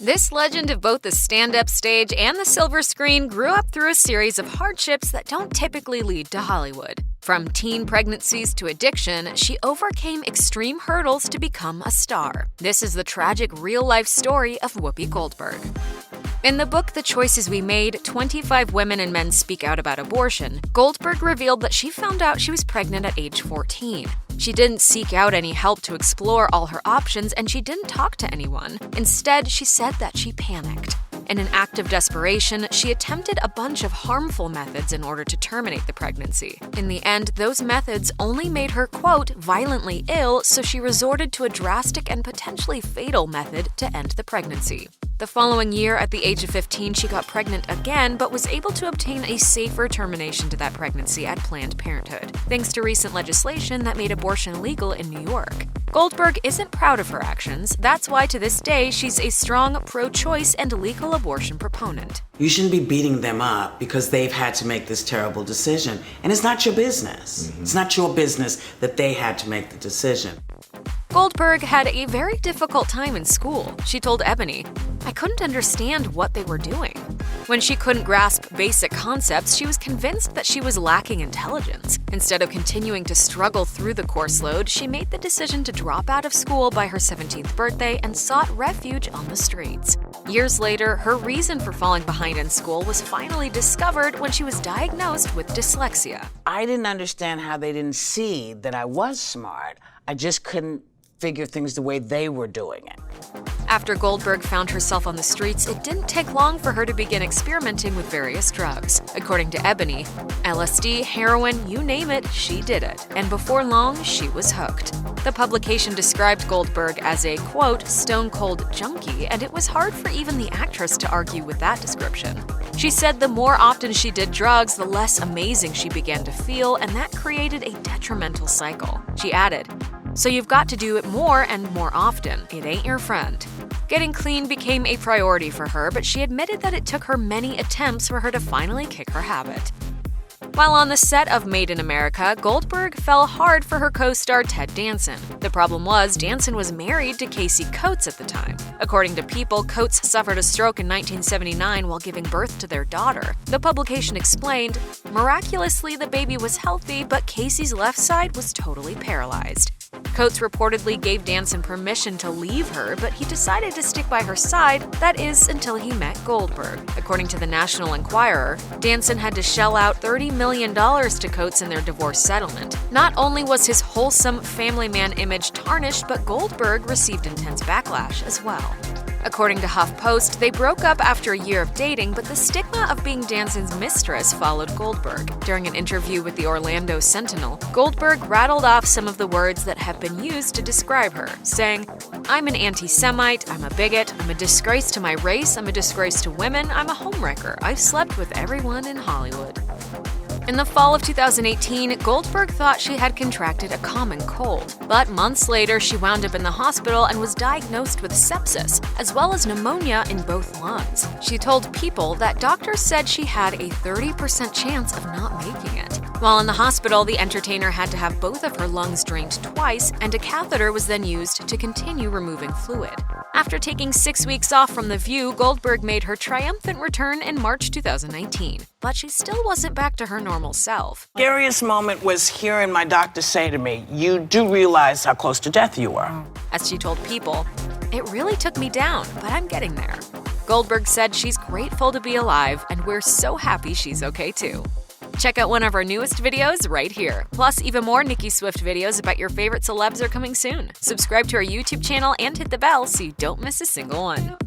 This legend of both the stand-up stage and the silver screen grew up through a series of hardships that don't typically lead to Hollywood. From teen pregnancies to addiction, she overcame extreme hurdles to become a star. This is the tragic real-life story of Whoopi Goldberg. In the book The Choices We Made, 25 Women and Men Speak Out About Abortion, Goldberg revealed that she found out she was pregnant at age 14. She didn't seek out any help to explore all her options, and she didn't talk to anyone. Instead, she said that she panicked. In an act of desperation, she attempted a bunch of harmful methods in order to terminate the pregnancy. In the end, those methods only made her, quote, violently ill, so she resorted to a drastic and potentially fatal method to end the pregnancy. The following year, at the age of 15, she got pregnant again, but was able to obtain a safer termination to that pregnancy at Planned Parenthood, thanks to recent legislation that made abortion legal in New York. Goldberg isn't proud of her actions. That's why to this day, she's a strong pro-choice and legal abortion proponent. You shouldn't be beating them up because they've had to make this terrible decision. And it's not your business. It's not your business that they had to make the decision. Goldberg had a very difficult time in school. She told Ebony, "I couldn't understand what they were doing." When she couldn't grasp basic concepts, she was convinced that she was lacking intelligence. Instead of continuing to struggle through the course load, she made the decision to drop out of school by her 17th birthday and sought refuge on the streets. Years later, her reason for falling behind in school was finally discovered when she was diagnosed with dyslexia. I didn't understand how they didn't see that I was smart. I just couldn't figure things the way they were doing it. After Goldberg found herself on the streets, it didn't take long for her to begin experimenting with various drugs. According to Ebony, LSD, heroin, you name it, she did it. And before long, she was hooked. The publication described Goldberg as a, quote, stone-cold junkie, and it was hard for even the actress to argue with that description. She said the more often she did drugs, the less amazing she began to feel, and that created a detrimental cycle. She added, "So you've got to do it more and more often. It ain't your friend." Getting clean became a priority for her, but she admitted that it took her many attempts for her to finally kick her habit. While on the set of Made in America, Goldberg fell hard for her co-star Ted Danson. The problem was, Danson was married to Casey Coates at the time. According to People, Coates suffered a stroke in 1979 while giving birth to their daughter. The publication explained, "Miraculously, the baby was healthy, but Casey's left side was totally paralyzed." Coates reportedly gave Danson permission to leave her, but he decided to stick by her side, that is, until he met Goldberg. According to the National Enquirer, Danson had to shell out $30 million to Coates in their divorce settlement. Not only was his wholesome family man image tarnished, but Goldberg received intense backlash as well. According to HuffPost, they broke up after a year of dating, but the stigma of being Danson's mistress followed Goldberg. During an interview with the Orlando Sentinel, Goldberg rattled off some of the words that have been used to describe her, saying, "I'm an anti-Semite, I'm a bigot, I'm a disgrace to my race, I'm a disgrace to women, I'm a homewrecker, I've slept with everyone in Hollywood." In the fall of 2018, Goldberg thought she had contracted a common cold, but months later she wound up in the hospital and was diagnosed with sepsis, as well as pneumonia in both lungs. She told People that doctors said she had a 30% chance of not making it. While in the hospital, the entertainer had to have both of her lungs drained twice, and a catheter was then used to continue removing fluid. After taking 6 weeks off from The View, Goldberg made her triumphant return in March 2019, but she still wasn't back to her normal self. The scariest moment was hearing my doctor say to me, "You do realize how close to death you are." As she told People, "It really took me down, but I'm getting there." Goldberg said she's grateful to be alive, and we're so happy she's okay too. Check out one of our newest videos right here. Plus, even more Nicki Swift videos about your favorite celebs are coming soon. Subscribe to our YouTube channel and hit the bell so you don't miss a single one.